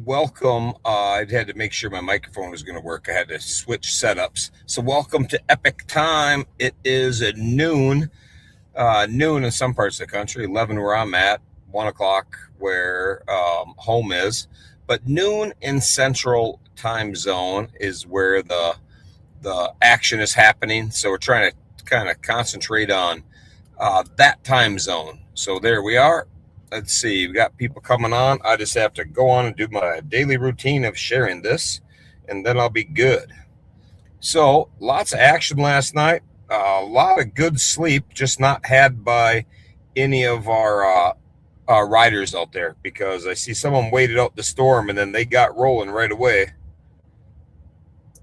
welcome. I had to make sure my microphone was going to work. I had to switch setups. So welcome to Epic Time. It is at noon in some parts of the country, 11 where I'm at, 1 o'clock where home is. But noon in Central Time Zone is where the action is happening. So we're trying to kind of concentrate on that time zone. So there we are. Let's see, we got people coming on. I just have to go on and do my daily routine of sharing this, and then I'll be good. So lots of action last night. A lot of good sleep, just not had by any of our riders out there, because I see someone waited out the storm and then they got rolling right away.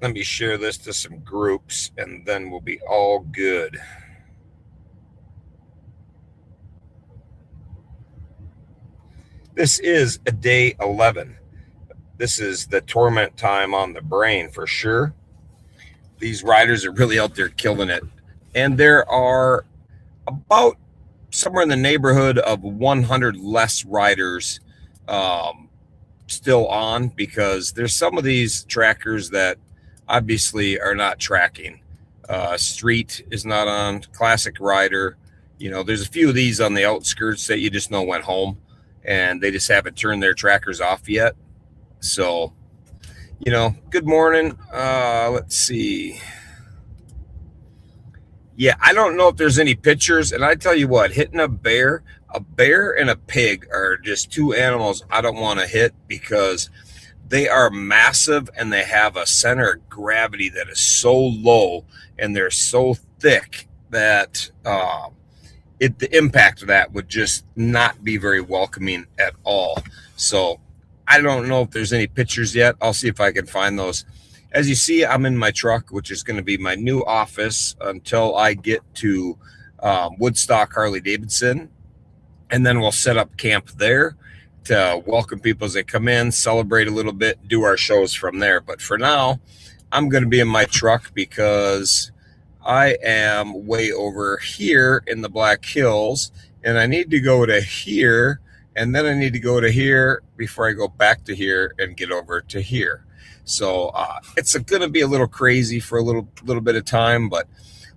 Let me share this to some groups, and then we'll be all good. This is a day 11. This is the torment time on the brain for sure. These riders are really out there killing it. And there are about somewhere in the neighborhood of 100 less riders still on, because there's some of these trackers that obviously are not tracking. Street is not on, Classic Rider. There's a few of these on the outskirts that you just know went home, and they just haven't turned their trackers off yet. So, good morning. Let's see. Yeah, I don't know if there's any pictures, and I tell you what, hitting a bear and a pig are just two animals I don't want to hit, because they are massive and they have a center of gravity that is so low and they're so thick that the impact of that would just not be very welcoming at all. So I don't know if there's any pictures yet. I'll see if I can find those. As you see, I'm in my truck, which is going to be my new office until I get to Woodstock Harley Davidson. And then we'll set up camp there to welcome people as they come in, celebrate a little bit, do our shows from there. But for now, I'm going to be in my truck because I am way over here in the Black Hills, and I need to go to here, and then I need to go to here before I go back to here and get over to here. So it's going to be a little crazy for a little bit of time, but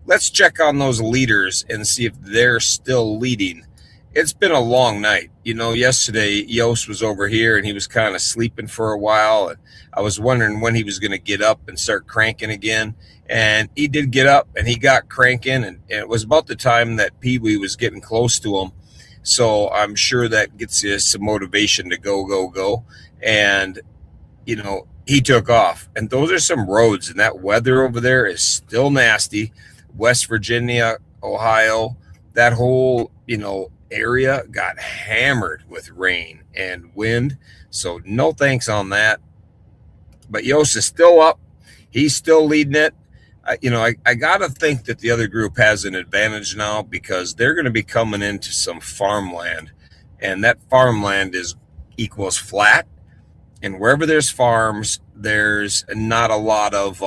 let's check on those leaders and see if they're still leading. It's been a long night. Yesterday Yost was over here and he was kind of sleeping for a while, and I was wondering when he was going to get up and start cranking again. And he did get up and he got cranking, and it was about the time that Pee Wee was getting close to him. So I'm sure that gets you some motivation to go. And, he took off. And those are some roads, and that weather over there is still nasty. West Virginia, Ohio, that whole, area got hammered with rain and wind. So no thanks on that. But Yost is still up. He's still leading it. I got to think that the other group has an advantage now, because they're going to be coming into some farmland, and that farmland equals flat. And wherever there's farms, there's not a lot of,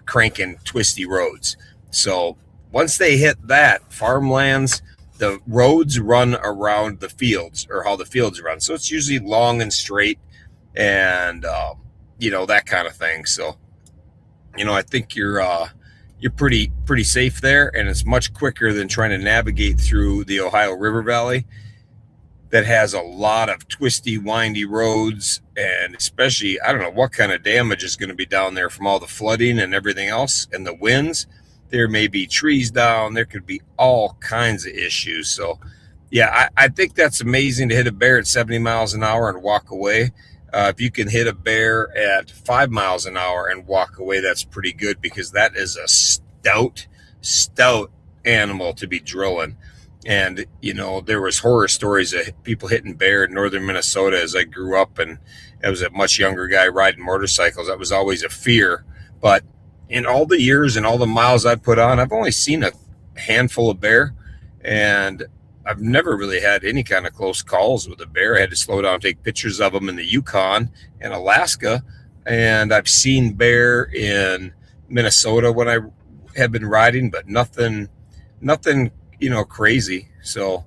cranking twisty roads. So once they hit that farmlands, the roads run around the fields, or how the fields run. So it's usually long and straight, and, that kind of thing. So, I think you're pretty safe there, and it's much quicker than trying to navigate through the Ohio River Valley that has a lot of twisty, windy roads, and especially, I don't know what kind of damage is going to be down there from all the flooding and everything else, and the winds. There may be trees down. There could be all kinds of issues. So, yeah, I think that's amazing to hit a bear at 70 miles an hour and walk away. If you can hit a bear at 5 miles an hour and walk away, that's pretty good, because that is a stout animal to be drilling. And, there was horror stories of people hitting bear in northern Minnesota as I grew up, and I was a much younger guy riding motorcycles. That was always a fear. But in all the years and all the miles I put on, I've only seen a handful of bear, and I've never really had any kind of close calls with a bear. I had to slow down and take pictures of them in the Yukon and Alaska. And I've seen bear in Minnesota when I have been riding, but nothing, crazy. So,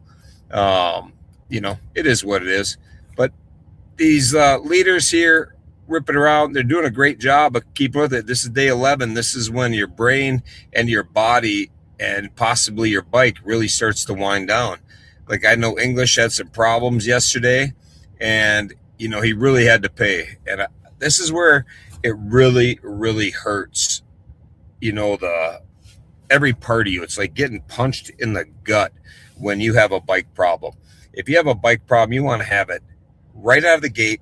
it is what it is. But these leaders here ripping around, they're doing a great job, but keep with it. This is day 11. This is when your brain and your body and possibly your bike really starts to wind down. Like, I know English had some problems yesterday, and he really had to pay. And this is where it really, really hurts. The every part of you. It's like getting punched in the gut when you have a bike problem. If you have a bike problem, you want to have it right out of the gate.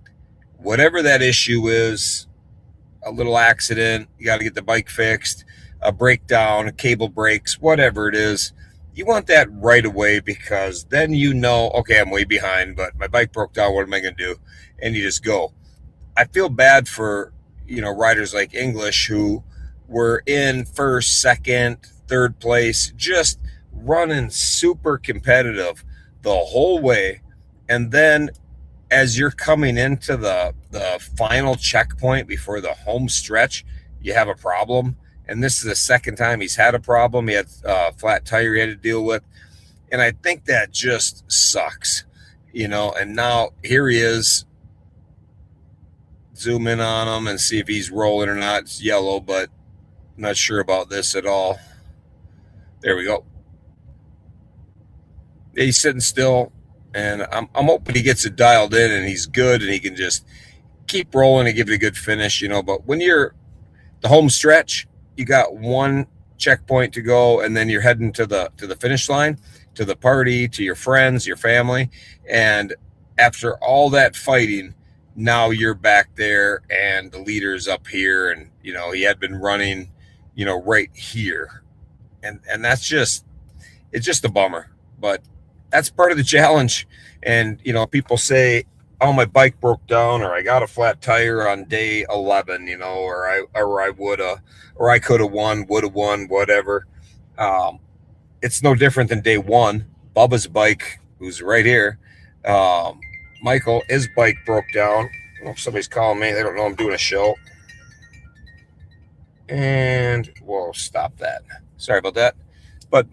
Whatever that issue is, a little accident, you got to get the bike fixed, a breakdown, a cable breaks, whatever it is, you want that right away, because then okay, I'm way behind, but my bike broke down. What am I going to do? And you just go. I feel bad for, riders like English who were in first, second, third place, just running super competitive the whole way. And then as you're coming into the final checkpoint before the home stretch, you have a problem. And this is the second time he's had a problem. He had a flat tire he had to deal with. And I think that just sucks, and now here he is. Zoom in on him and see if he's rolling or not. It's yellow, but I'm not sure about this at all. There we go. He's sitting still, and I'm hoping he gets it dialed in and he's good and he can just keep rolling and give it a good finish, But when you're the home stretch, you got one checkpoint to go, and then you're heading to the finish line, to the party, to your friends, your family. And after all that fighting, now you're back there and the leader's up here, and he had been running right here, and it's just a bummer, but that's part of the challenge. And people say, oh, my bike broke down, or I got a flat tire on day 11, or I woulda, or I could have won, would have won, whatever. It's no different than day one. Bubba's bike, who's right here, Michael, his bike broke down. I don't know if somebody's calling me. They don't know I'm doing a show. And we'll stop that. Sorry about that. But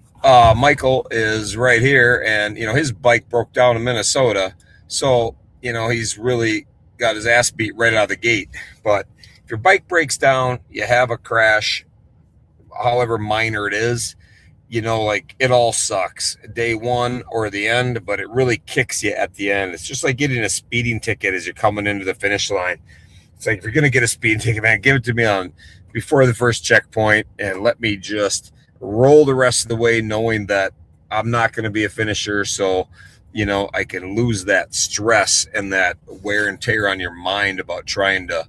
Michael is right here, and his bike broke down in Minnesota. So, he's really got his ass beat right out of the gate. But if your bike breaks down, you have a crash, however minor it is, like, it all sucks day one or the end, but it really kicks you at the end. It's just like getting a speeding ticket as you're coming into the finish line. It's like, if you're going to get a speeding ticket, man, give it to me on before the first checkpoint and let me just roll the rest of the way, knowing that I'm not going to be a finisher. So, I can lose that stress and that wear and tear on your mind about trying to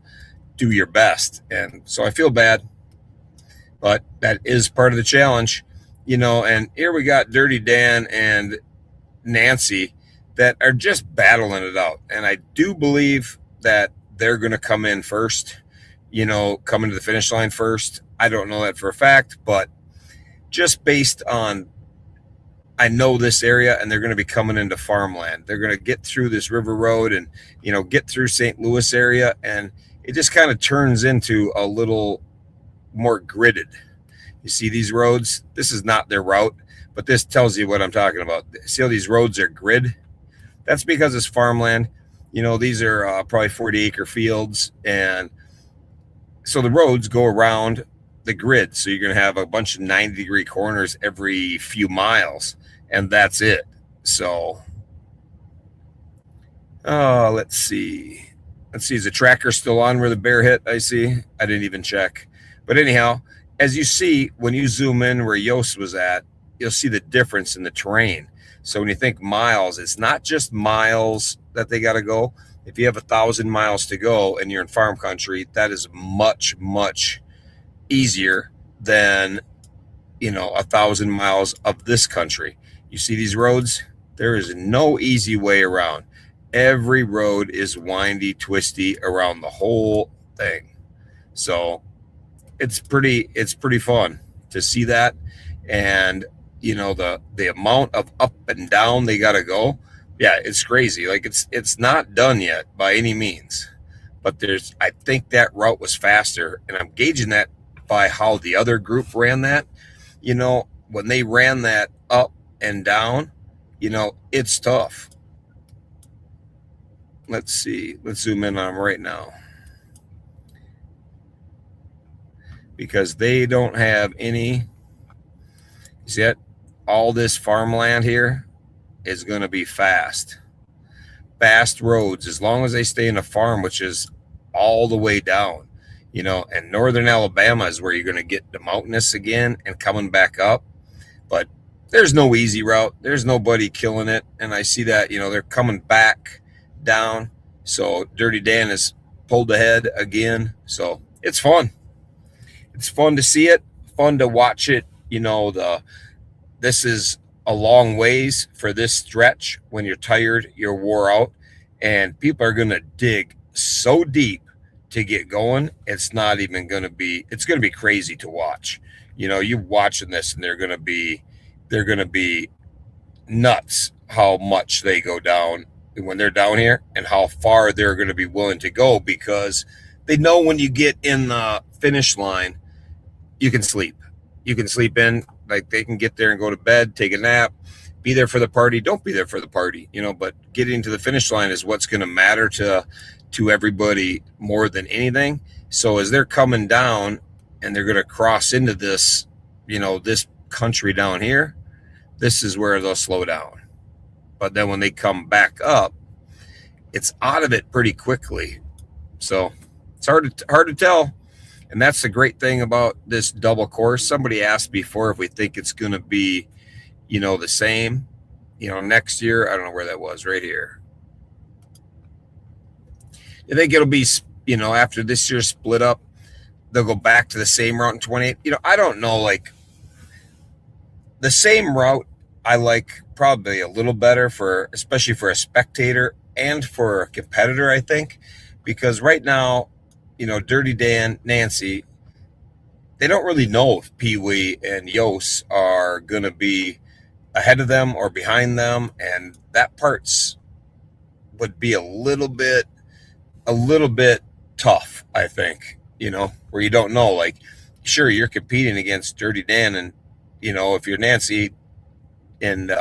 do your best. And so I feel bad, but that is part of the challenge. And here we got Dirty Dan and Nancy that are just battling it out. And I do believe that they're going to come in first, come into the finish line first. I don't know that for a fact, but just based on, I know this area, and they're going to be coming into farmland. They're going to get through this river road and, get through St. Louis area. And it just kind of turns into a little more gridded. You see these roads? This is not their route, but this tells you what I'm talking about. See how these roads are grid? That's because it's farmland. These are probably 40-acre fields, and so the roads go around the grid. So you're going to have a bunch of 90-degree corners every few miles, and that's it. So, let's see. Is the tracker still on where the bear hit? I see. I didn't even check. But anyhow, as you see, when you zoom in where Yost was at, you'll see the difference in the terrain. So when you think miles, it's not just miles that they got to go. If you have 1,000 miles to go and you're in farm country, that is much, much easier than, 1,000 miles of this country. You see these roads? There is no easy way around. Every road is windy, twisty around the whole thing. So it's pretty fun to see that. And the amount of up and down they got to go, yeah, it's crazy. Like, it's not done yet by any means, but I think that route was faster, and I'm gauging that by how the other group ran that. When they ran that up and down, it's tough. Let's see. Let's zoom in on them right now, because they don't have any. See it? All this farmland here is going to be fast roads, as long as they stay in a farm, which is all the way down, and northern Alabama is where you're going to get the mountainous again and coming back up. But there's no easy route. There's nobody killing it. And I see that, they're coming back down. So Dirty Dan has pulled ahead again. So it's fun. It's fun to see it, fun to watch it. This is a long ways for this stretch. When you're tired, you're wore out, and people are going to dig so deep to get going. It's not even going to be, it's going to be crazy to watch. You're watching this and they're going to be nuts how much they go down when they're down here and how far they're going to be willing to go, because they know when you get in the finish line, you can sleep. You can sleep in, like they can get there and go to bed, take a nap, be there for the party. Don't be there for the party, but getting to the finish line is what's going to matter to everybody more than anything. So as they're coming down and they're going to cross into this, this country down here, this is where they'll slow down. But then when they come back up, it's out of it pretty quickly. So it's hard to tell. And that's the great thing about this double course. Somebody asked before if we think it's going to be, the same, next year. I don't know where that was, right here. I think it'll be, after this year split up, they'll go back to the same route in 28. I don't know, like the same route I like probably a little better especially for a spectator and for a competitor, I think, because right now, Dirty Dan, Nancy, they don't really know if Pee Wee and Yos are going to be ahead of them or behind them. And that part's would be a little bit tough, I think, where you don't know, like, sure, you're competing against Dirty Dan and, if you're Nancy and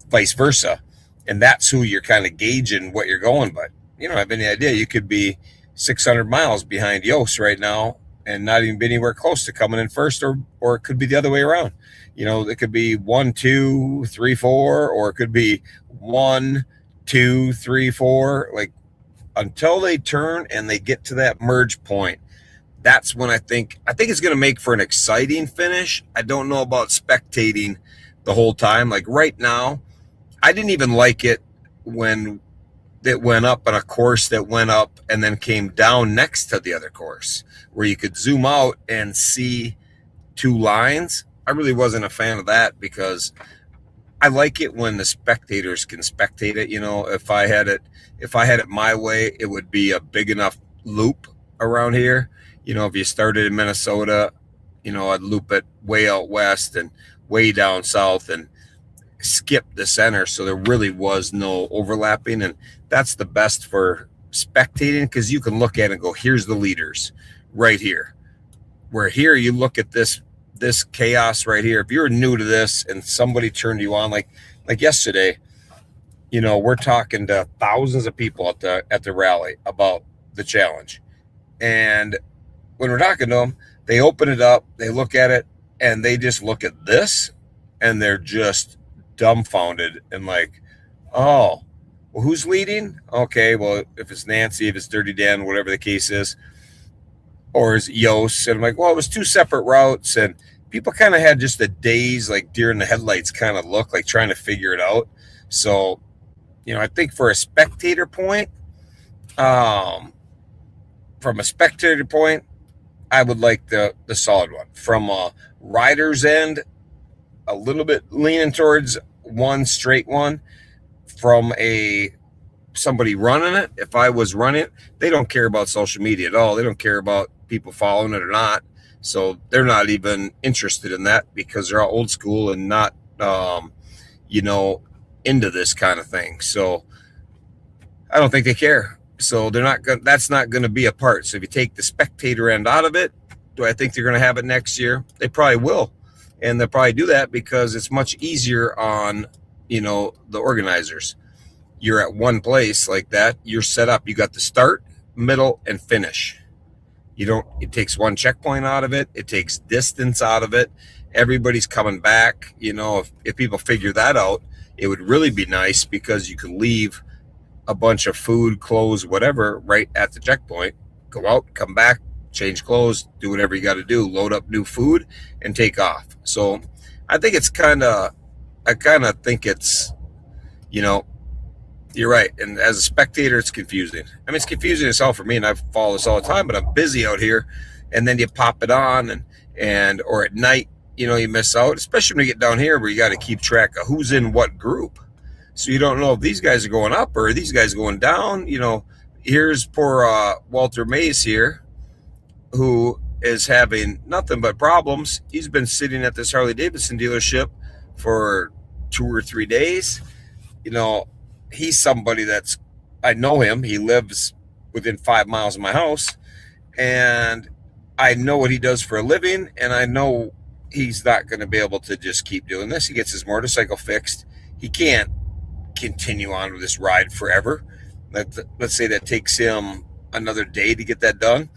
vice versa, and that's who you're kind of gauging what you're going. But you don't have any idea. You could be 600 miles behind Yos right now and not even be anywhere close to coming in first, or it could be the other way around. It could be 1, 2, 3, 4, or it could be 1, 2, 3, 4. Like, until they turn and they get to that merge point, that's when I think it's going to make for an exciting finish. I don't know about spectating the whole time. Like right now, I didn't even like it when it went up on a course that went up and then came down next to the other course, where you could zoom out and see two lines. I really wasn't a fan of that, because I like it when the spectators can spectate it. If I had it my way, it would be a big enough loop around here. If you started in Minnesota, I'd loop it way out west and way down south and skip the center, so there really was no overlapping. And that's the best for spectating, because you can look at it and go, here's the leaders right here. Where here you look at this chaos right here. If you're new to this and somebody turned you on, like yesterday, we're talking to thousands of people at the rally about the challenge, and when we're talking to them, they open it up, they look at it, and they just look at this, and they're just dumbfounded and like, oh, well, who's leading? Okay, well, if it's Nancy, if it's Dirty Dan, whatever the case is, or is it Yos? And I'm like, well, it was two separate routes, and people kind of had just a daze, like deer in the headlights kind of look, like trying to figure it out. So, I think for a spectator point, from a spectator point, I would like the solid one. From a rider's end, a little bit leaning towards one straight one. From somebody running it, if I was running it, they don't care about social media at all. They don't care about people following it or not. So they're not even interested in that, because they're all old school and not, into this kind of thing. So I don't think they care. So that's not going to be a part. So if you take the spectator end out of it, do I think they're going to have it next year? They probably will. And they'll probably do that because it's much easier on, the organizers. you're at one place like that, you're set up. You got the start, middle, and finish. You don't, it takes one checkpoint out of it, it takes distance out of it. Everybody's coming back. If people figure that out, it would really be nice because you could leave a bunch of food, clothes, whatever, right at the checkpoint. Go out, come back, change clothes, do whatever you got to do, load up new food, and take off. So I think it's I kind of think it's, you know, you're right. And as a spectator, it's confusing. I mean, it's confusing as hell for me, and I follow this all the time, but I'm busy out here. And then you pop it on, or at night, you miss out, especially when you get down here where you got to keep track of who's in what group. So you don't know if these guys are going up or these guys going down. Here's poor Walter Mays here, who is having nothing but problems. He's been sitting at this Harley Davidson dealership for 2 or 3 days. He's somebody I know him. He lives within 5 miles of my house, and I know what he does for a living, and I know he's not going to be able to just keep doing this. He gets his motorcycle fixed. He can't continue on with this ride forever. Let's say that takes him another day to get that done.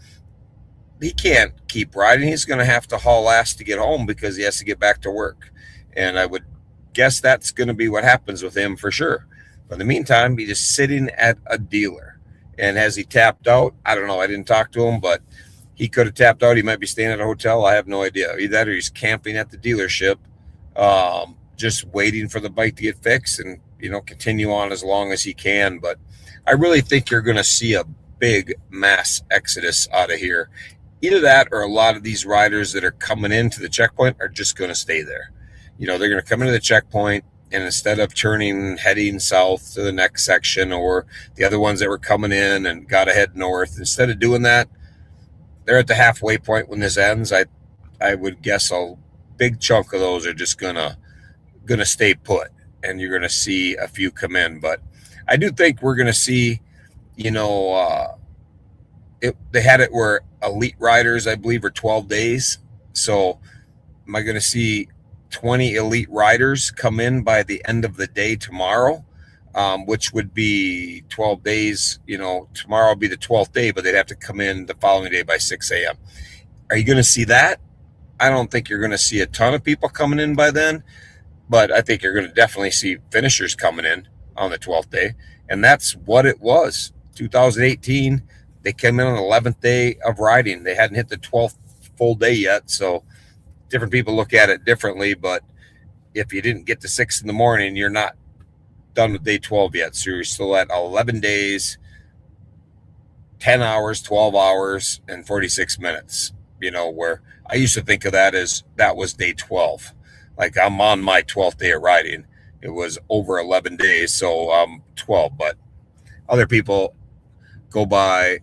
He can't keep riding. He's going to have to haul ass to get home because he has to get back to work. And I would guess that's going to be what happens with him for sure. But in the meantime, he's just sitting at a dealer. And has he tapped out? I don't know. I didn't talk to him, but he could have tapped out. He might be staying at a hotel. I have no idea. Either that or he's camping at the dealership, just waiting for the bike to get fixed and, continue on as long as he can. But I really think you're going to see a big mass exodus out of here. Either that or a lot of these riders that are coming into the checkpoint are just going to stay there. They're going to come into the checkpoint, and instead of heading south to the next section, or the other ones that were coming in and got to head north, instead of doing that, they're at the halfway point when this ends. I would guess a big chunk of those are just gonna stay put, and you're gonna see a few come in. But I do think we're gonna see, they had it where elite riders, I believe, are 12 days. So am I going to see 20 elite riders come in by the end of the day tomorrow, which would be 12 days? Tomorrow will be the 12th day, but they'd have to come in the following day by 6 a.m. Are you going to see that? I don't think you're going to see a ton of people coming in by then, but I think you're going to definitely see finishers coming in on the 12th day. And that's what it was. 2018, they came in on the 11th day of riding. They hadn't hit the 12th full day yet, so different people look at it differently. But if you didn't get to 6 in the morning, you're not done with day 12 yet. So you're still at 11 days, 10 hours, 12 hours, and 46 minutes, where I used to think of that as that was day 12. Like, I'm on my 12th day of riding. It was over 11 days, so I'm 12. But other people go by,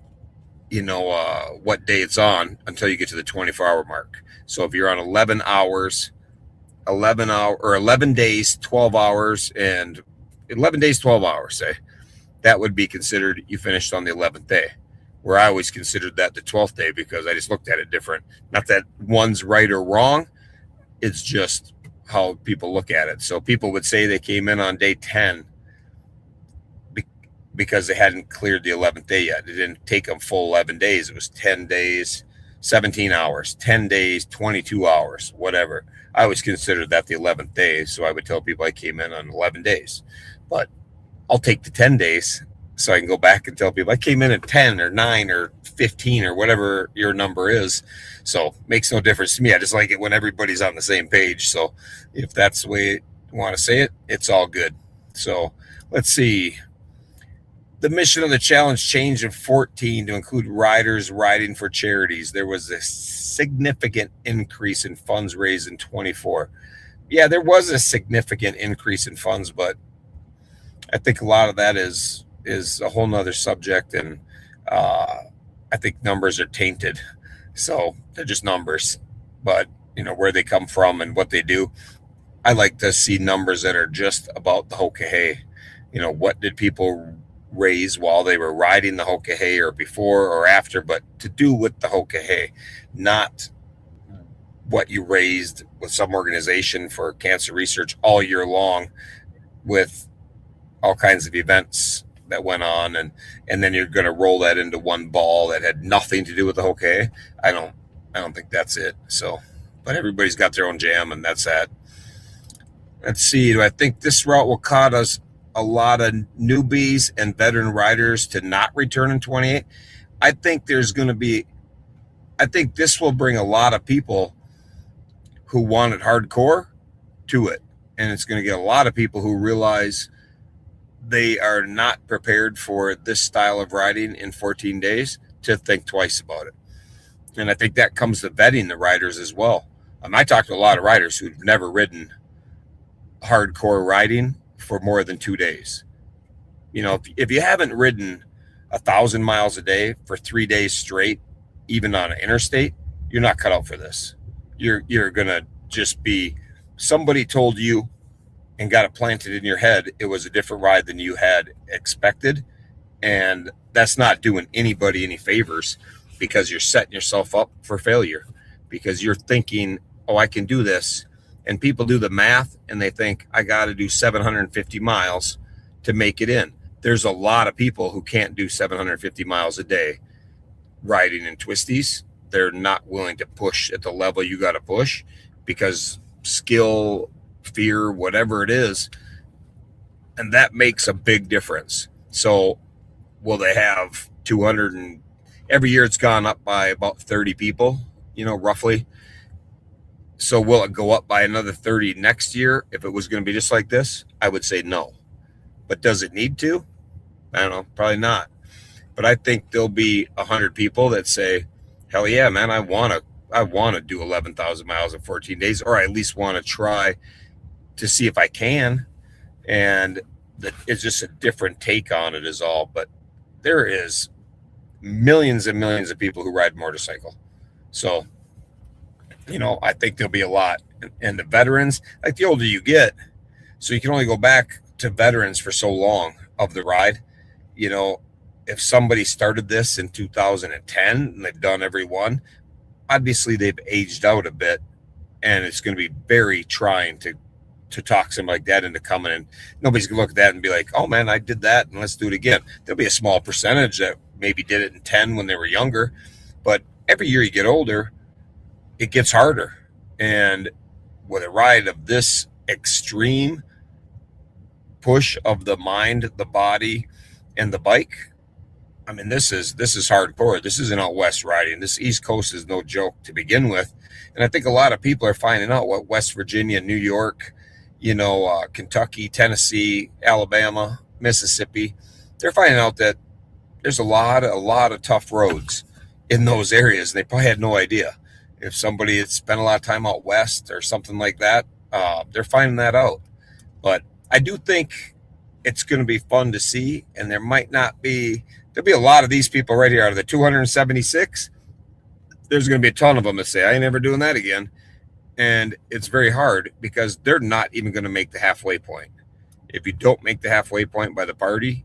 what day it's on until you get to the 24-hour mark. So if you're on 11 days, 12 hours, and 11 days, 12 hours, say, that would be considered you finished on the 11th day, where I always considered that the 12th day because I just looked at it different. Not that one's right or wrong. It's just how people look at it. So people would say they came in on day 10 because they hadn't cleared the 11th day yet. It didn't take them full 11 days. It was 10 days, 17 hours, 10 days, 22 hours, whatever. I always considered that the 11th day. So I would tell people I came in on 11 days. But I'll take the 10 days so I can go back and tell people I came in at 10 or 9 or 15 or whatever your number is. So it makes no difference to me. I just like it when everybody's on the same page. So if that's the way you want to say it, it's all good. So let's see. The mission of the challenge changed in 14 to include riders riding for charities. There was a significant increase in funds raised in 24. Yeah, there was a significant increase in funds, but I think a lot of that is a whole nother subject, and I think numbers are tainted. So they're just numbers, but where they come from and what they do. I like to see numbers that are just about the Hoka-Hey. What did people raise while they were riding the Hoka-Hey, or before or after, but to do with the Hoka-Hey, not what you raised with some organization for cancer research all year long with all kinds of events that went on, and then you're going to roll that into one ball that had nothing to do with the whole K. I don't think that's it. So, but everybody's got their own jam, and that's that. Let's see. Do I think this route will cause a lot of newbies and veteran riders to not return in 28? I think there's going to be. I think this will bring a lot of people who wanted hardcore to it, and it's going to get a lot of people who realize they are not prepared for this style of riding in 14 days to think twice about it. And I think that comes to vetting the riders as well. I talked to a lot of riders who've never ridden hardcore riding for more than 2 days. You know, if you haven't ridden 1,000 miles a day for 3 days straight, even on an interstate, you're not cut out for this. You're going to just be, somebody told you and got it planted in your head it was a different ride than you had expected, and that's not doing anybody any favors, because you're setting yourself up for failure, because you're thinking, oh, I can do this, and people do the math and they think I got to do 750 miles to make it in. There's a lot of people who can't do 750 miles a day riding in twisties. They're not willing to push at the level you got to push, because skill, fear, whatever it is, and that makes a big difference. So will they have 200, and every year it's gone up by about 30 people, roughly. So will it go up by another 30 next year? If it was going to be just like this, I would say no. But does it need to? I don't know, probably not. But I think there'll be 100 people that say, hell yeah, man, I want to do 11,000 miles in 14 days, or I at least want to try to see if I can. And it's just a different take on it is all. But there is millions and millions of people who ride motorcycle. So, I think there'll be a lot. And the veterans, like the older you get, so you can only go back to veterans for so long of the ride. If somebody started this in 2010 and they've done every one, obviously they've aged out a bit, and it's going to be very trying to talk somebody like that into coming in. Nobody's going to look at that and be like, oh man, I did that and let's do it again. There'll be a small percentage that maybe did it in 10 when they were younger, but every year you get older, it gets harder. And with a ride of this extreme push of the mind, the body, and the bike, I mean, this is hardcore. This isn't out west riding. This East Coast is no joke to begin with. And I think a lot of people are finding out what West Virginia, New York, Kentucky, Tennessee, Alabama, Mississippi, they're finding out that there's a lot of tough roads in those areas. They probably had no idea. If somebody had spent a lot of time out west or something like that, they're finding that out. But I do think it's going to be fun to see, and there'll be a lot of these people right here out of the 276. There's going to be a ton of them that say, I ain't never doing that again. And it's very hard because they're not even going to make the halfway point. If you don't make the halfway point by the party,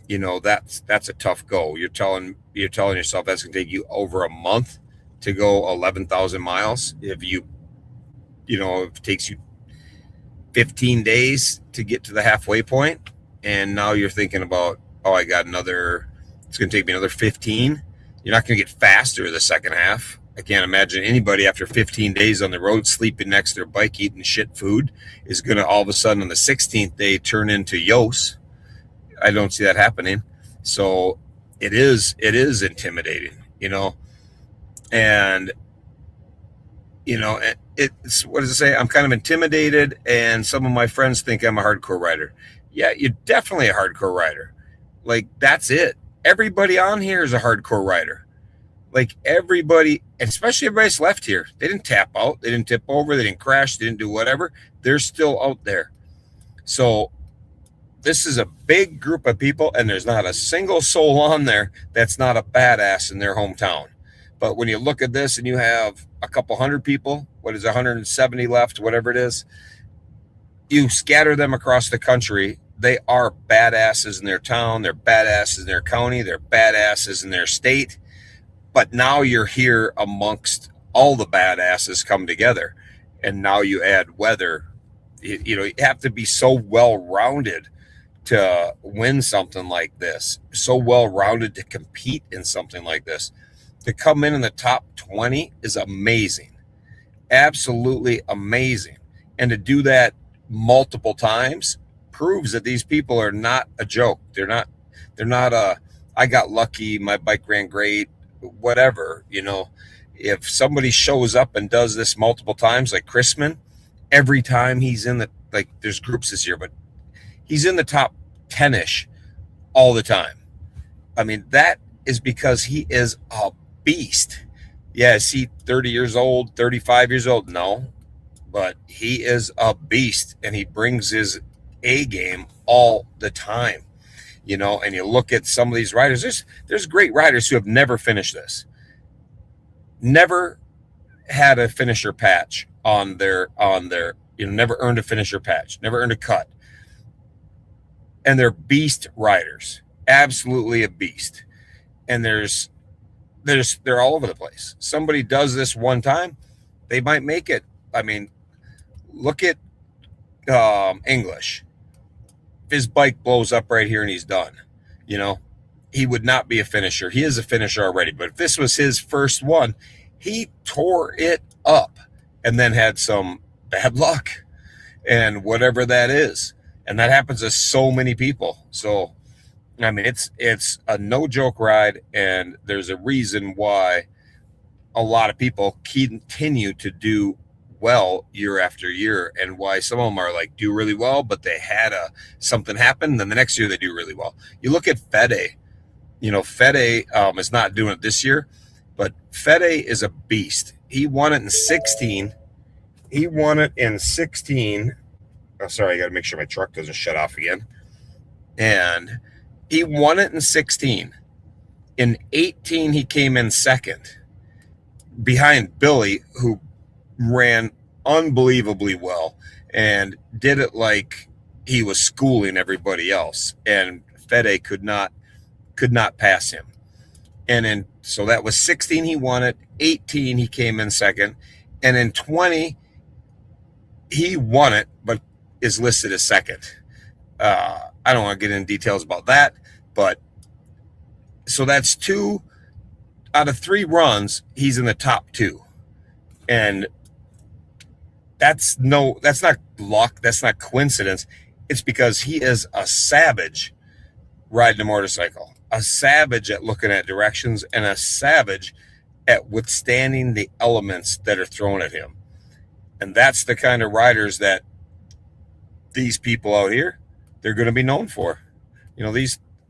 that's a tough go. You're telling yourself that's going to take you over a month to go 11,000 miles. If it takes you 15 days to get to the halfway point, and now you're thinking about, it's going to take me another 15. You're not going to get faster the second half. I can't imagine anybody after 15 days on the road sleeping next to their bike eating shit food is going to all of a sudden on the 16th day turn into Yos. I don't see that happening. So it is intimidating, and it's, what does it say? I'm kind of intimidated, and some of my friends think I'm a hardcore rider. Yeah, you're definitely a hardcore rider. Like, that's it. Everybody on here is a hardcore rider. Like, everybody, and especially everybody's left here. They didn't tap out. They didn't tip over. They didn't crash. They didn't do whatever. They're still out there. So this is a big group of people, and there's not a single soul on there that's not a badass in their hometown. But when you look at this and you have a couple hundred people, 170 left, whatever it is, you scatter them across the country. They are badasses in their town. They're badasses in their county. They're badasses in their state. But now you're here amongst all the badasses come together. And now you add weather. You have to be so well-rounded to win something like this, so well rounded to compete in something like this, to come in the top 20 is amazing, absolutely amazing. And to do that multiple times proves that these people are not a joke. They're not a, I got lucky, my bike ran great, whatever. If somebody shows up and does this multiple times, like Chrisman, every time he's in the, like, there's groups this year, but he's in the top 10ish all the time. I mean, that is because he is a beast. Yeah, is he 30 years old, 35 years old? No, but he is a beast, and he brings his A game all the time. And you look at some of these riders, there's great riders who have never finished this, never had a finisher patch on their never earned a finisher patch, never earned a cut. And they're beast riders, absolutely a beast. And they're all over the place. Somebody does this one time, they might make it. I mean, look at English. If his bike blows up right here and he's done, he would not be a finisher. He is a finisher already, but if this was his first one, he tore it up and then had some bad luck and whatever that is. And that happens to so many people. So, I mean, it's a no joke ride, and there's a reason why a lot of people continue to do well year after year, and why some of them are like do really well, but they had something happen, then the next year they do really well. You look at Fede. Fede is not doing it this year, but Fede is a beast. He won it in 16. Oh, sorry, I got to make sure my truck doesn't shut off again. And he won it in 16. In 18, he came in second behind Billy, who ran unbelievably well and did it like he was schooling everybody else. And Fede could not pass him. And so that was 16, he won it. 18, he came in second. And in 20, he won it, but is listed as second. I don't want to get into details about that, but so that's 2 out of 3 runs, he's in the top 2. And that's not luck, that's not coincidence. It's because he is a savage riding a motorcycle, a savage at looking at directions, and a savage at withstanding the elements that are thrown at him. And that's the kind of riders that these people out here, they're going to be known for.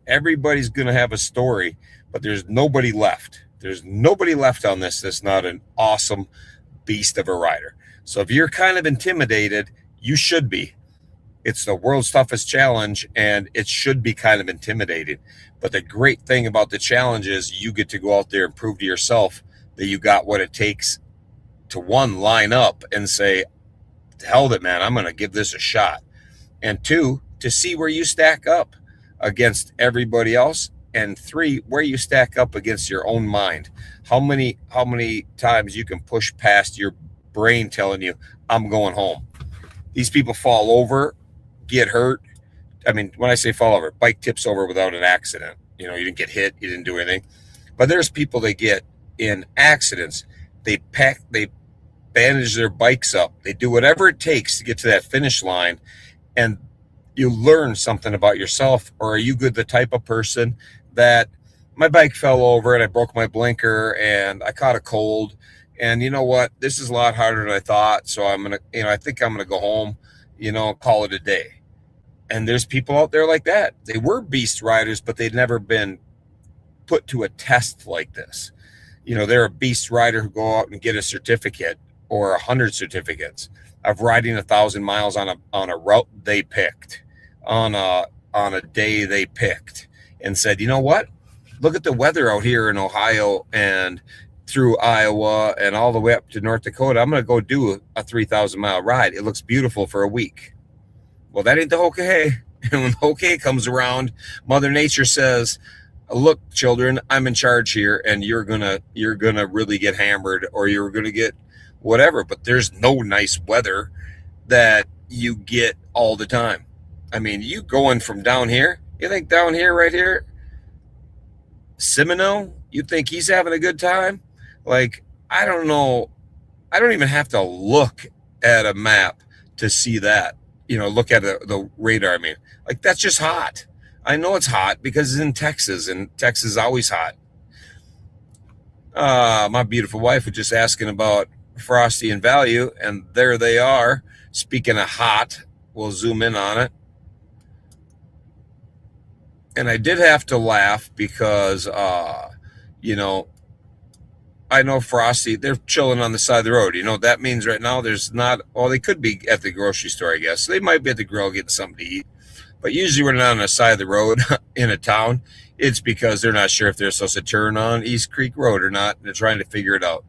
Everybody's going to have a story, but there's nobody left. There's nobody left on this that's not an awesome beast of a rider. So if you're kind of intimidated, you should be. It's the world's toughest challenge, and it should be kind of intimidating. But the great thing about the challenge is you get to go out there and prove to yourself that you got what it takes to, one, line up and say, to hell with it, man, I'm going to give this a shot. And 2, to see where you stack up against everybody else. And 3, where you stack up against your own mind. How many times you can push past your brain telling you, I'm going home. These people fall over, get hurt. I mean, when I say fall over, bike tips over without an accident. You didn't get hit, you didn't do anything. But there's people that get in accidents. They bandage their bikes up. They do whatever it takes to get to that finish line, and you learn something about yourself. Or are you the type of person that, my bike fell over and I broke my blinker and I caught a cold, and you know what, this is a lot harder than I thought, so I'm gonna, I think I'm gonna go home, call it a day. And there's people out there like that. They were beast riders, but they'd never been put to a test like this. They're a beast rider who go out and get a certificate or 100 certificates of riding 1,000 miles on a route they picked, on a day they picked, and said, you know what? Look at the weather out here in Ohio and through Iowa and all the way up to North Dakota. I'm going to go do a 3,000 mile ride. It looks beautiful for a week. Well, that ain't the okay. And when the okay comes around, Mother Nature says, look, children, I'm in charge here, and you're gonna really get hammered, or you're gonna get whatever. But there's no nice weather that you get all the time. I mean, you going from down here, you think down here, right here, Semino, you think he's having a good time? Like, I don't know. I don't even have to look at a map to see that. Look at the radar. I mean, like, that's just hot. I know it's hot because it's in Texas, and Texas is always hot. My beautiful wife was just asking about Frosty and Value, and there they are. Speaking of hot, we'll zoom in on it. And I did have to laugh because, I know Frosty, they're chilling on the side of the road. You know what that means right now? There's not, well, they could be at the grocery store, I guess. They might be at the grill getting something to eat. But usually when they're on the side of the road in a town, it's because they're not sure if they're supposed to turn on East Creek Road or not. And they're trying to figure it out.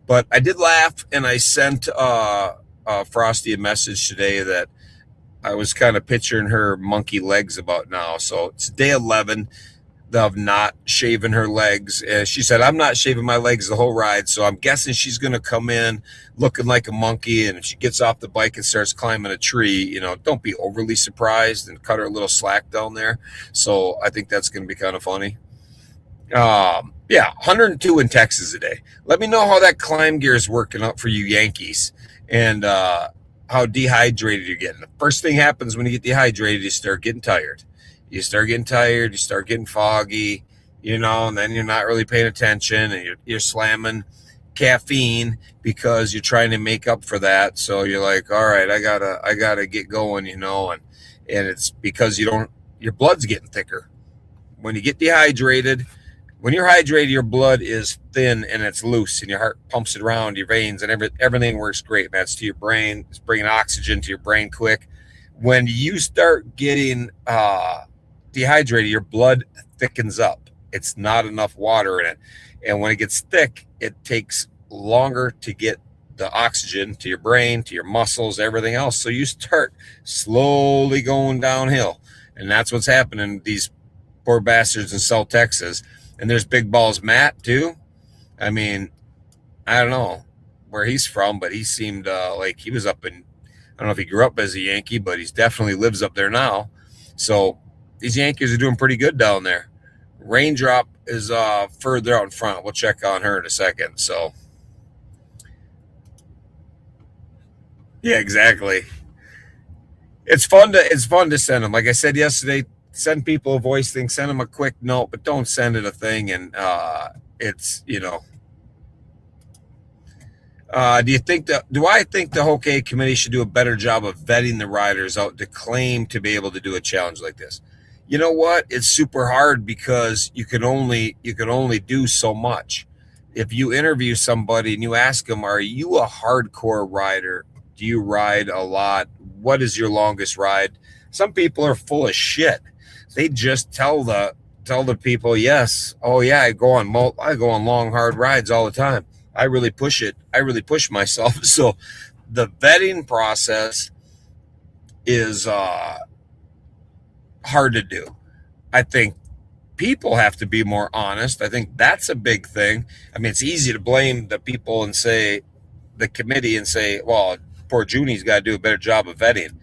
But I did laugh, and I sent Frosty a message today that I was kind of picturing her monkey legs about now. So it's day 11 of not shaving her legs. She said, I'm not shaving my legs the whole ride. So I'm guessing she's going to come in looking like a monkey. And if she gets off the bike and starts climbing a tree, don't be overly surprised and cut her a little slack down there. So I think that's going to be kind of funny. Yeah, 102 in Texas today. Let me know how that climb gear is working out for you Yankees, and how dehydrated you're getting. The first thing happens when you get dehydrated, you start getting tired. You start getting foggy, and then you're not really paying attention, and you're slamming caffeine because you're trying to make up for that. So you're like, all right, I gotta get going, and it's because your blood's getting thicker. When you get dehydrated, when you're hydrated, your blood is thin and it's loose, and your heart pumps it around your veins, and everything works great, man. It's to your brain. It's bringing oxygen to your brain quick. When you start getting dehydrated, your blood thickens up. It's not enough water in it. And when it gets thick, it takes longer to get the oxygen to your brain, to your muscles, everything else. So you start slowly going downhill. And that's what's happening to these poor bastards in South Texas. And there's Big Balls Matt, too. I mean, I don't know where he's from, but he seemed like he was up in, I don't know if he grew up as a Yankee, but he definitely lives up there now. So these Yankees are doing pretty good down there. Raindrop is further out in front. We'll check on her in a second. So, yeah, exactly. It's fun to send them. Like I said yesterday, send people a voice thing, send them a quick note, but don't send it a thing. And it's, do I think the whole K committee should do a better job of vetting the riders out to claim to be able to do a challenge like this? You know what? It's super hard because you can only do so much. If you interview somebody and you ask them, are you a hardcore rider? Do you ride a lot? What is your longest ride? Some people are full of shit. They just tell the people, yes, oh yeah, I go on long, hard rides all the time. I really push it. I really push myself. So the vetting process is hard to do. I think people have to be more honest. I think that's a big thing. I mean, it's easy to blame the people and say, the committee, and say, well, poor Junie's got to do a better job of vetting.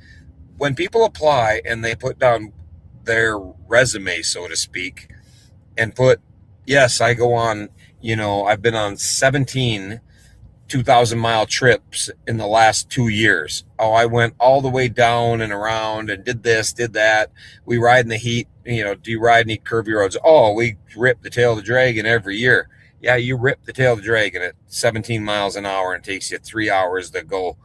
When people apply and they put down their resume, so to speak, and put, yes, I go on, I've been on 17 2,000-mile trips in the last 2 years. Oh, I went all the way down and around and did this, did that. We ride in the heat. Do you ride any curvy roads? Oh, we rip the tail of the dragon every year. Yeah, you rip the tail of the dragon at 17 miles an hour, and it takes you 3 hours to go,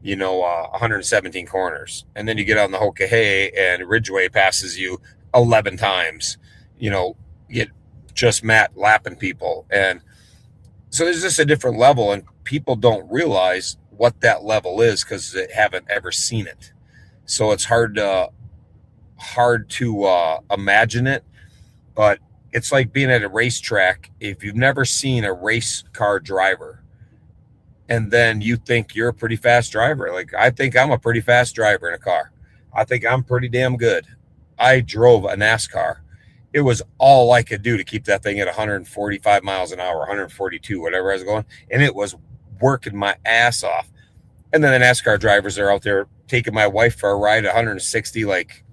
117 corners. And then you get on the Hokahay and Ridgeway passes you 11 times. Get just Matt lapping people. And so there's just a different level, and people don't realize what that level is because they haven't ever seen it. So it's hard to imagine it, but it's like being at a racetrack. If you've never seen a race car driver, and then you think you're a pretty fast driver, like I think I'm a pretty fast driver in a car. I think I'm pretty damn good. I drove a NASCAR. It was all I could do to keep that thing at 145 miles an hour, 142, whatever I was going. And it was working my ass off. And then the NASCAR drivers are out there taking my wife for a ride 160 like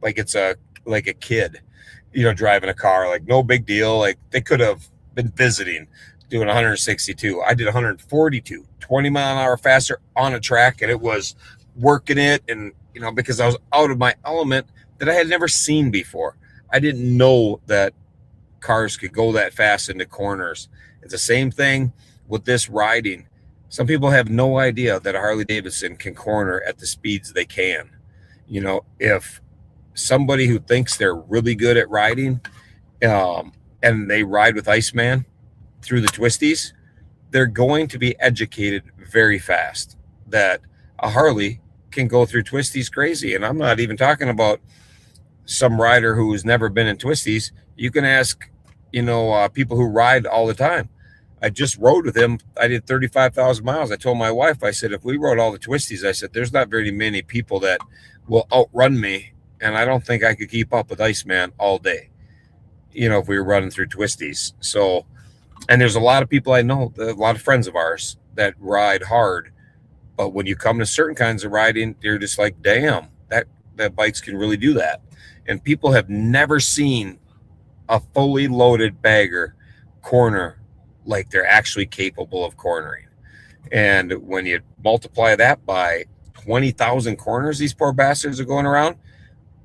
it's a like a kid, driving a car, like no big deal. Like they could have been visiting doing 162. I did 142, 20 mile an hour faster on a track, and it was working it. And because I was out of my element that I had never seen before. I didn't know that cars could go that fast into corners. It's the same thing with this riding. Some people have no idea that a Harley Davidson can corner at the speeds they can. If somebody who thinks they're really good at riding, and they ride with Iceman through the twisties, they're going to be educated very fast that a Harley can go through twisties crazy. And I'm not even talking about some rider who's never been in twisties. You can ask, people who ride all the time. I just rode with him. I did 35,000 miles. I told my wife, I said, if we rode all the twisties, I said, there's not very many people that will outrun me. And I don't think I could keep up with Iceman all day, if we were running through twisties. So, and there's a lot of people I know, a lot of friends of ours that ride hard. But when you come to certain kinds of riding, you're just like, damn, that bikes can really do that. And people have never seen a fully loaded bagger corner like they're actually capable of cornering. And when you multiply that by 20,000 corners these poor bastards are going around,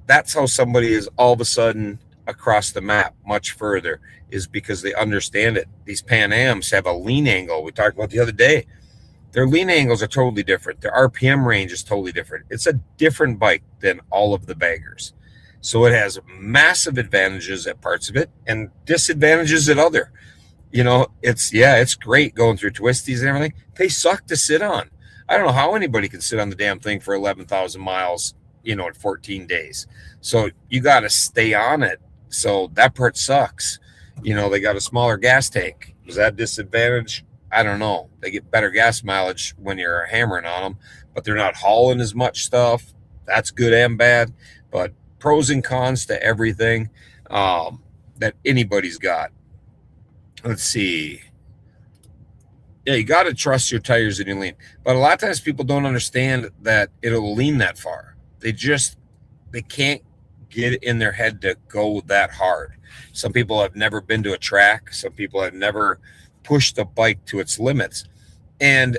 that's how somebody is all of a sudden across the map much further, is because they understand it. These Pan Ams have a lean angle. We talked about the other day. Their lean angles are totally different. Their RPM range is totally different. It's a different bike than all of the baggers. So it has massive advantages at parts of it and disadvantages at other. It's great going through twisties and everything. They suck to sit on. I don't know how anybody can sit on the damn thing for 11,000 miles, in 14 days. So you got to stay on it. So that part sucks. They got a smaller gas tank. Is that a disadvantage? I don't know. They get better gas mileage when you're hammering on them, but they're not hauling as much stuff. That's good and bad. But pros and cons to everything that anybody's got. Let's see. Yeah, you got to trust your tires and your lean. But a lot of times people don't understand that it'll lean that far. They can't get it in their head to go that hard. Some people have never been to a track. Some people have never pushed a bike to its limits. And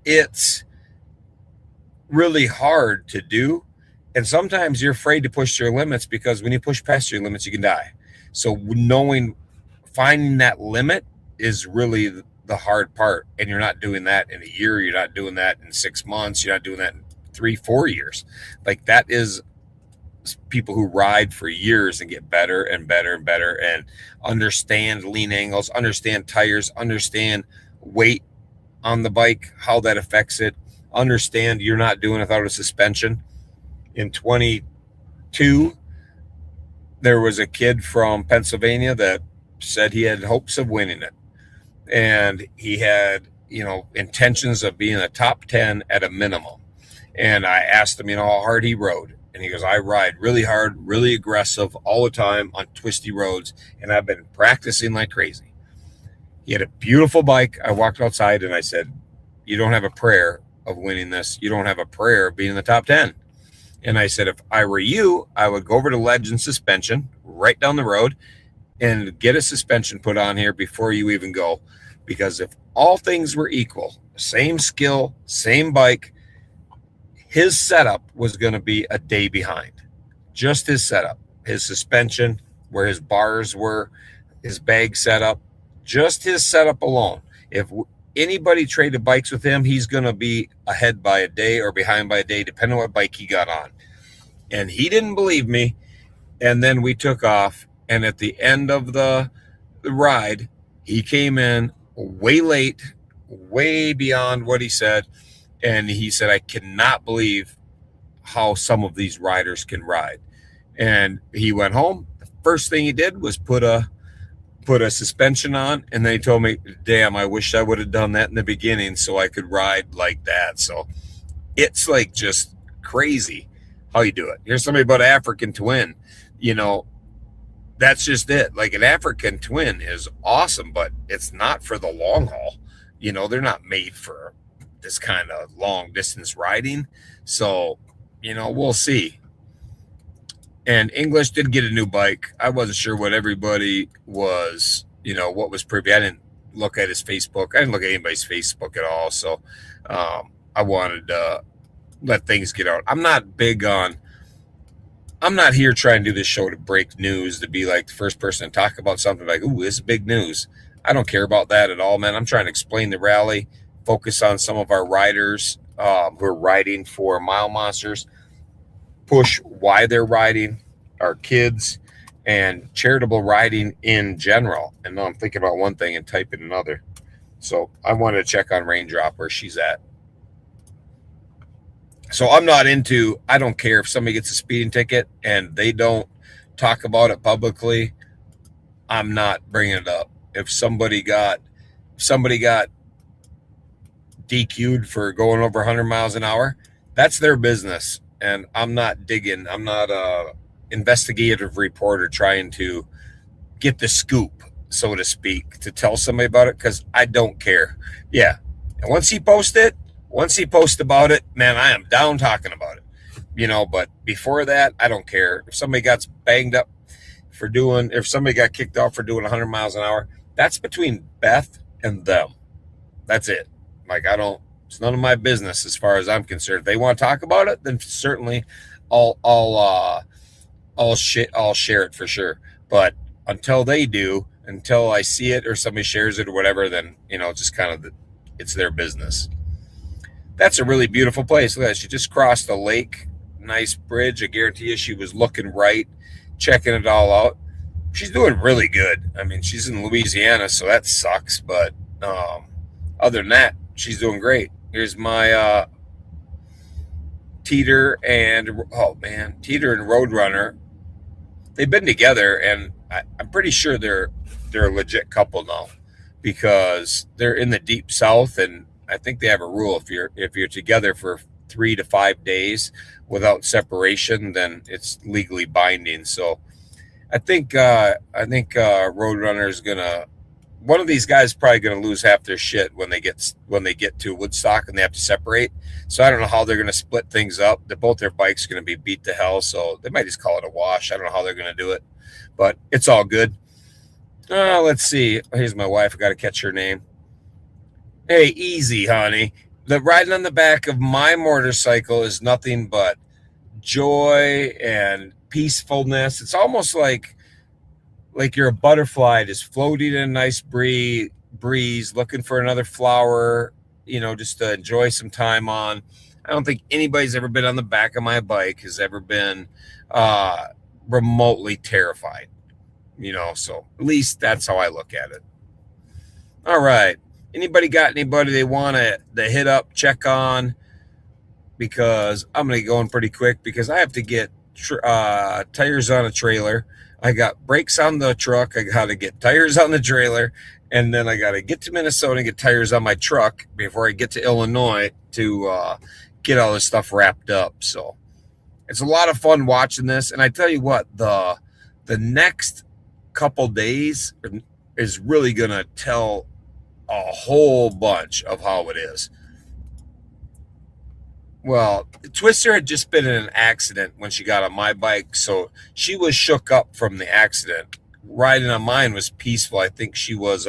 it's really hard to do. And sometimes you're afraid to push your limits, because when you push past your limits, you can die. So finding that limit is really the hard part. And you're not doing that in a year. You're not doing that in 6 months. You're not doing that in 3-4 years. Like, that is people who ride for years and get better and better and better and understand lean angles, understand tires, understand weight on the bike, how that affects it, understand you're not doing without a suspension. In 22, there was a kid from Pennsylvania that said he had hopes of winning it. And he had, intentions of being a top 10 at a minimum. And I asked him, how hard he rode. And he goes, I ride really hard, really aggressive all the time on twisty roads. And I've been practicing like crazy. He had a beautiful bike. I walked outside and I said, you don't have a prayer of winning this. You don't have a prayer of being in the top 10. And I said, if I were you, I would go over to Legend Suspension right down the road and get a suspension put on here before you even go. Because if all things were equal, same skill, same bike, his setup was going to be a day behind. Just his setup, his suspension, where his bars were, his bag setup, just his setup alone. If anybody traded bikes with him, he's going to be ahead by a day or behind by a day, depending on what bike he got on. And he didn't believe me. And then we took off. And at the end of the ride, he came in way late, way beyond what he said. And he said, I cannot believe how some of these riders can ride. And he went home. The first thing he did was put a suspension on. And then he told me, damn, I wish I would have done that in the beginning so I could ride like that. So it's like just crazy how you do it. Here's somebody about an African twin. That's just it. Like, an African twin is awesome, but it's not for the long haul. They're not made for this kind of long distance riding. So, we'll see. And English did get a new bike. I wasn't sure what everybody was, what was privy. I didn't look at his Facebook. I didn't look at anybody's Facebook at all. So I wanted to let things get out. I'm not here trying to do this show to break news, to be like the first person to talk about something like, ooh, this is big news. I don't care about that at all, man. I'm trying to explain the rally, focus on some of our riders who are riding for Mile Monsters, push why they're riding, our kids, and charitable riding in general. And now I'm thinking about one thing and typing another. So I wanted to check on Raindrop where she's at. So I don't care if somebody gets a speeding ticket and they don't talk about it publicly. I'm not bringing it up. If somebody got DQ'd for going over 100 miles an hour, that's their business. And I'm not digging. I'm not a investigative reporter trying to get the scoop, so to speak, to tell somebody about it, because I don't care. Yeah. And once he posts about it, man, I am down talking about it. But before that, I don't care. If somebody got banged up if somebody got kicked off for doing 100 miles an hour, that's between Beth and them. That's it. Like, it's none of my business as far as I'm concerned. If they want to talk about it, then certainly I'll share it for sure. But until they do, until I see it or somebody shares it or whatever, then, just kind of it's their business. That's a really beautiful place. Look at that. She just crossed a lake. Nice bridge. I guarantee you she was looking right, checking it all out. She's doing really good. I mean, she's in Louisiana, so that sucks. But other than that, she's doing great. Here's my Teeter and Roadrunner. They've been together, and I'm pretty sure they're a legit couple now, because they're in the deep south, and I think they have a rule: if you're together for 3 to 5 days without separation, then it's legally binding. So I think Roadrunner is gonna. One of these guys is probably going to lose half their shit when they get to Woodstock and they have to separate. So I don't know how they're going to split things up. Both their bikes are going to be beat to hell, so they might just call it a wash. I don't know how they're going to do it, but it's all good. Let's see. Here's my wife. I got to catch her name. Hey, easy, honey. The riding on the back of my motorcycle is nothing but joy and peacefulness. It's almost like you're a butterfly just floating in a nice breeze, looking for another flower, just to enjoy some time on. I don't think anybody's ever been on the back of my bike has ever been remotely terrified, so at least that's how I look at it. All right. Anybody got anybody they want to hit up, check on? Because I'm going to go in pretty quick, because I have to get tires on a trailer. I got brakes on the truck. I got to get tires on the trailer. And then I got to get to Minnesota and get tires on my truck before I get to Illinois to get all this stuff wrapped up. So it's a lot of fun watching this. And I tell you what, the next couple days is really going to tell a whole bunch of how it is. Well, Twister had just been in an accident when she got on my bike, so she was shook up from the accident. Riding on mine was peaceful. I think she was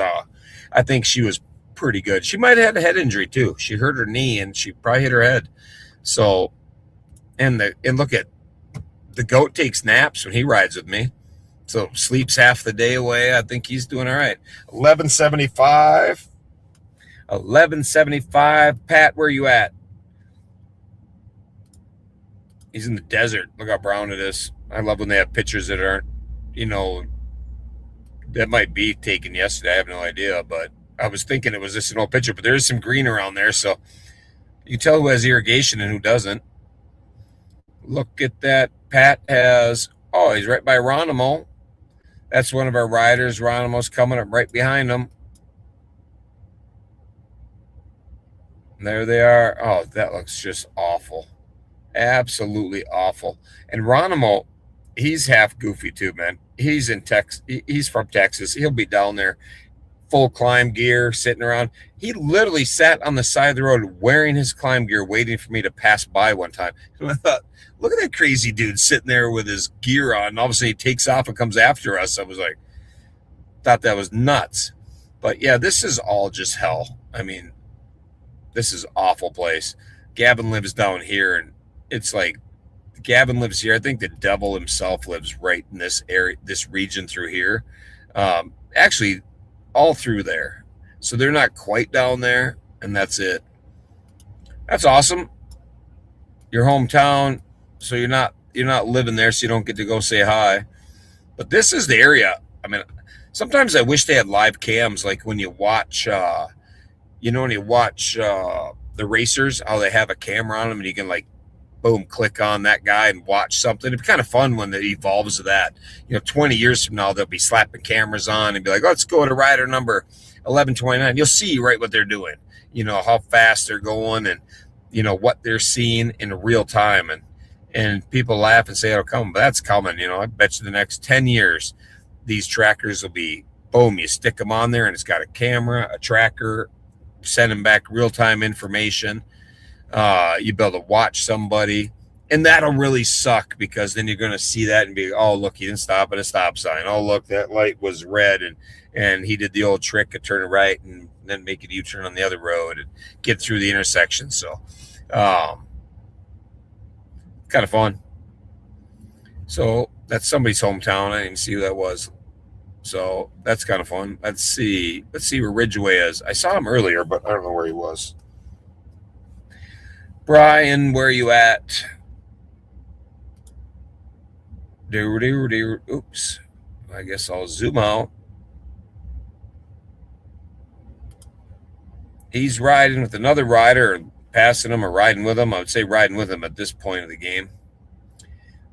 pretty good. She might have had a head injury too. She hurt her knee and she probably hit her head. So, and look at the goat takes naps when he rides with me. So sleeps half the day away. I think he's doing all right. 1175. Pat, where you at? He's in the desert. Look how brown it is. I love when they have pictures that aren't, that might be taken yesterday. I have no idea, but I was thinking it was just an old picture, but there is some green around there. So you can tell who has irrigation and who doesn't. Look at that. Pat he's right by Ronimo. That's one of our riders. Ronimo's coming up right behind him. And there they are. Oh, that looks just awful. Absolutely awful. And Ronimo, he's half goofy too, man. He's in Texas. He's from Texas. He'll be down there full climb gear sitting around. He literally sat on the side of the road wearing his climb gear, waiting for me to pass by one time. And I thought, look at that crazy dude sitting there with his gear on. And all of a sudden he takes off and comes after us. I was like, thought that was nuts. But yeah, this is all just hell. I mean, this is an awful place. Gavin lives down here, and it's like Gavin lives here. I think the devil himself lives right in this area, this region through here. Actually, all through there. So they're not quite down there, and that's it. That's awesome. Your hometown, so you're not living there, so you don't get to go say hi. But this is the area. I mean, sometimes I wish they had live cams, like when you watch, when you watch the racers, how they have a camera on them, and you can like, boom, click on that guy and watch something. It'd be kind of fun when it evolves to that. 20 years from now, they'll be slapping cameras on and be like, let's go to rider number 1129. You'll see right what they're doing, how fast they're going, and, what they're seeing in real time. And people laugh and say, it'll come, but that's coming. I bet you the next 10 years, these trackers will be, boom, you stick them on there and it's got a camera, a tracker, sending back real-time information. You be able to watch somebody, and that'll really suck, because then you're going to see that and be, oh, look, he didn't stop at a stop sign. Oh, look, that light was red, and he did the old trick of turning right and then make a U-turn on the other road and get through the intersection. So kind of fun. So that's somebody's hometown. I didn't even see who that was. So that's kind of fun. Let's see where Ridgeway is. I saw him earlier, but I don't know where he was. Brian, where are you at? Oops. I guess I'll zoom out. He's riding with another rider, or passing him, or riding with him. I would say riding with him at this point of the game.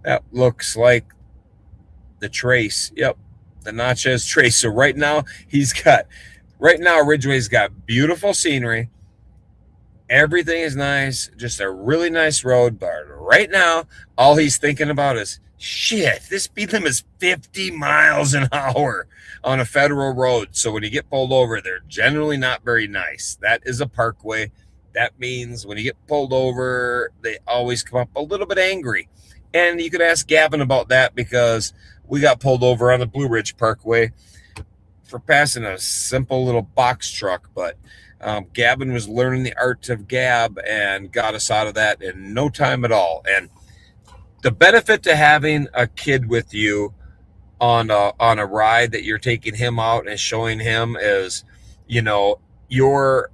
That looks like the Trace. Yep, the Natchez Trace. So right now, Ridgeway's got beautiful scenery. Everything is nice, just a really nice road. But right now, all he's thinking about is, shit, this speed limit is 50 miles an hour on a federal road. So when you get pulled over, they're generally not very nice. That is a parkway. That means when you get pulled over, they always come up a little bit angry. And you could ask Gavin about that, because we got pulled over on the Blue Ridge Parkway for passing a simple little box truck. But Gavin was learning the art of gab and got us out of that in no time at all. And the benefit to having a kid with you on a ride that you're taking him out and showing him is, you are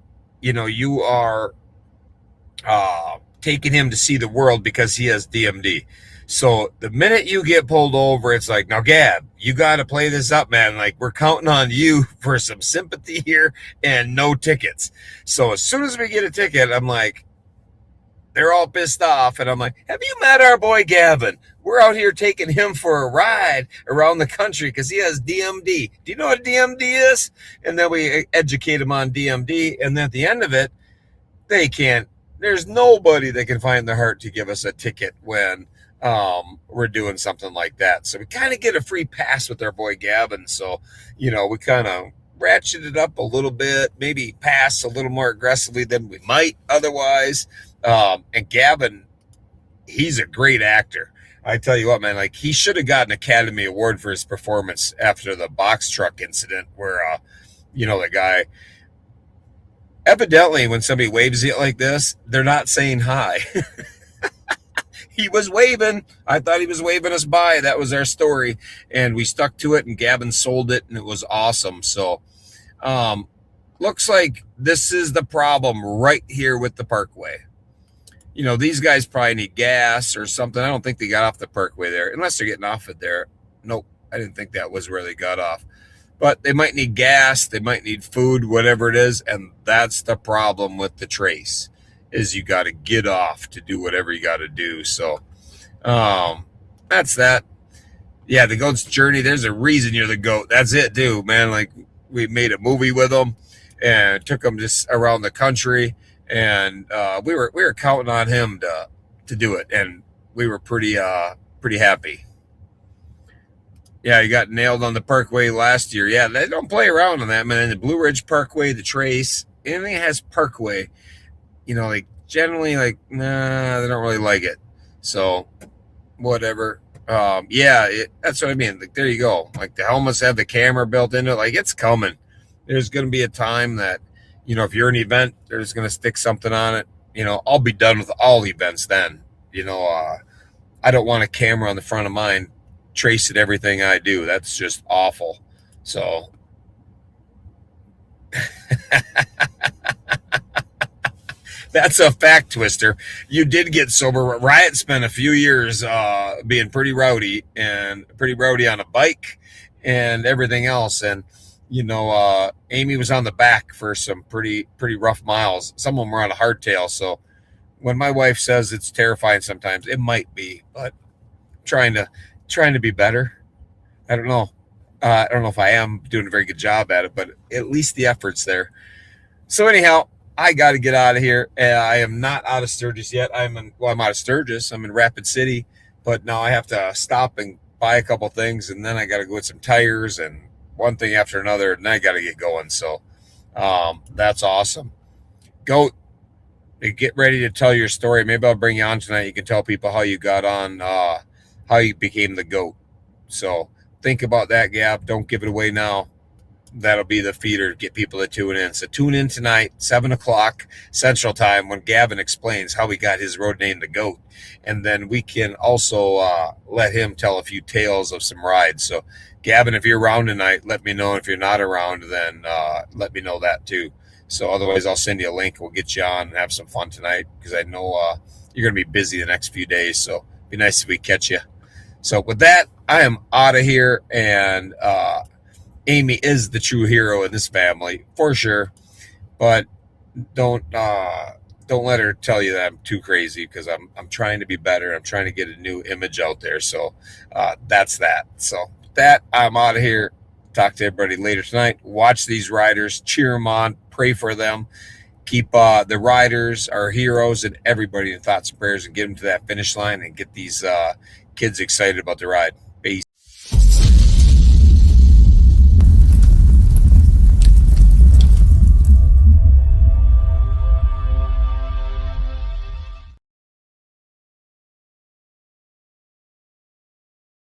taking him to see the world, because he has DMD. So the minute you get pulled over, it's like, now, Gab, you got to play this up, man. Like, we're counting on you for some sympathy here and no tickets. So as soon as we get a ticket, I'm like, they're all pissed off. And I'm like, have you met our boy Gavin? We're out here taking him for a ride around the country because he has DMD. Do you know what DMD is? And then we educate him on DMD. And then at the end of it, there's nobody that can find the heart to give us a ticket when we're doing something like that. So we kind of get a free pass with our boy Gavin. So, we kind of ratchet it up a little bit, maybe pass a little more aggressively than we might otherwise. And Gavin, he's a great actor. I tell you what, man, like, he should have got an Academy Award for his performance after the box truck incident where, the guy, evidently when somebody waves it like this, they're not saying hi. He was waving. I thought he was waving us by. That was our story. And we stuck to it, and Gavin sold it, and it was awesome. So, looks like this is the problem right here with the Parkway. These guys probably need gas or something. I don't think they got off the Parkway there, unless they're getting off it there. Nope, I didn't think that was where they got off. But they might need gas. They might need food, whatever it is. And that's the problem with the Trace, is you got to get off to do whatever you got to do. So that's that. Yeah, the goat's journey. There's a reason you're the goat. That's it, dude, man. Like, we made a movie with them and took them just around the country. And we were counting on him to do it. And we were pretty happy. Yeah, you got nailed on the Parkway last year. Yeah, they don't play around on that, man. The Blue Ridge Parkway, the Trace, anything that has Parkway, like generally, like, nah, they don't really like it. So whatever. Yeah, that's what I mean. Like, there you go. Like, the helmets have the camera built into it. Like, it's coming. There's going to be a time that, if you're an event, they're just going to stick something on it. I'll be done with all events then. I don't want a camera on the front of mine tracing everything I do. That's just awful. So that's a fact, Twister. You did get sober. Riot spent a few years being pretty rowdy on a bike and everything else. And Amy was on the back for some pretty rough miles. Some of them were on a hardtail. So when my wife says it's terrifying, sometimes it might be, but trying to be better. I don't know. I don't know if I am doing a very good job at it, but at least the effort's there. So anyhow, I got to get out of here. I am not out of Sturgis yet. I'm out of Sturgis. I'm in Rapid City, but now I have to stop and buy a couple things, and then I got to go get some tires and one thing after another, and then I got to get going. So that's awesome. Go get ready to tell your story. Maybe I'll bring you on tonight. You can tell people how you got on, how you became the GOAT. So think about that, Gab. Don't give it away now. That'll be the feeder to get people to tune in. So tune in tonight, 7 o'clock Central Time, when Gavin explains how he got his road name the GOAT. And then we can also let him tell a few tales of some rides. So, Gavin, if you're around tonight, let me know. If you're not around, then let me know that too. So otherwise, I'll send you a link. We'll get you on and have some fun tonight, because I know you're going to be busy the next few days. So it'd be nice if we catch you. So with that, I am out of here, and Amy is the true hero in this family for sure. But don't let her tell you that I'm too crazy, because I'm trying to be better. I'm trying to get a new image out there. So that's that. So with that, I'm out of here. Talk to everybody later tonight. Watch these riders, cheer them on, pray for them. Keep the riders, our heroes, and everybody in thoughts and prayers, and get them to that finish line and get these kids excited about the ride.